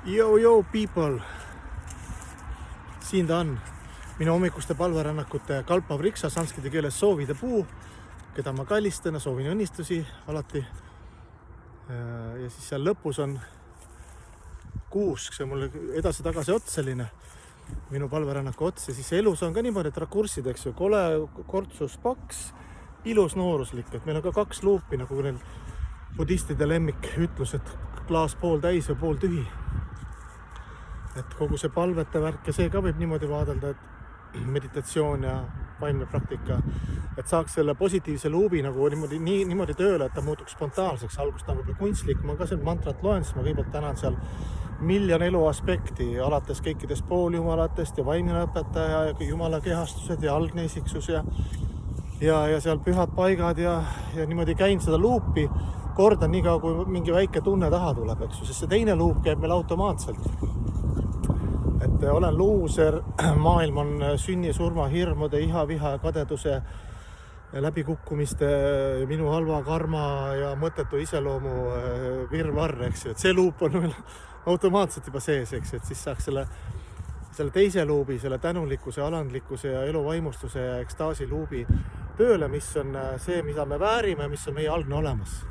Yo people, siin ta on, minu hommikuste palverännakute kalpav riksa, sanskriti keeles soovide puu, keda ma kallistan ja soovin õnnistusi alati. Ja siis seal lõpus on kuusk, see mulle edasi-tagasi ots selline, minu palverännaku ots. Ja siis elus on ka niimoodi, et rakurssid, eks ju, kole, kortsus, paks, ilus nooruslik. Et meil on ka 2 luupi, nagu neil budistide lemmik ütlus, et klaas pool täis ja pool tühi. Et kogu see palvete värk ja see ka võib niimoodi vaadelda, et meditatsioon ja vaimne praktika, et saaks selle positiivse luubi nagu niimoodi tööle, et ta muutuks spontaanseks. Algust on võib-olla kunstlik, ma ka seal mantrat loen, siis ma kõigepealt tänan seal miljon elu aspekti, alates kõikidest pooljumalatest ja vaimne õpetaja ja jumala kehastused ja algne isiksus ja seal pühad paigad ja niimoodi käin seda luupi, kordan nii kaua, kui mingi väike tunne taha tuleb, eks ju, sest see teine luup käib meil automaatselt. Et olen luuser, maailm on sünni, surma, hirmude, iha, viha ja kadeduse läbikukkumiste, minu halva karma ja mõttetu iseloomu virvarr, eks ju. Et see luup on meil automaatselt juba sees, eks ju, et siis saaks selle teise luubi, selle tänulikkuse, alandlikkuse ja eluvaimustuse ja ekstaasi luubi tööle, mis on see, mida me väärime, mis on meie algne olemas.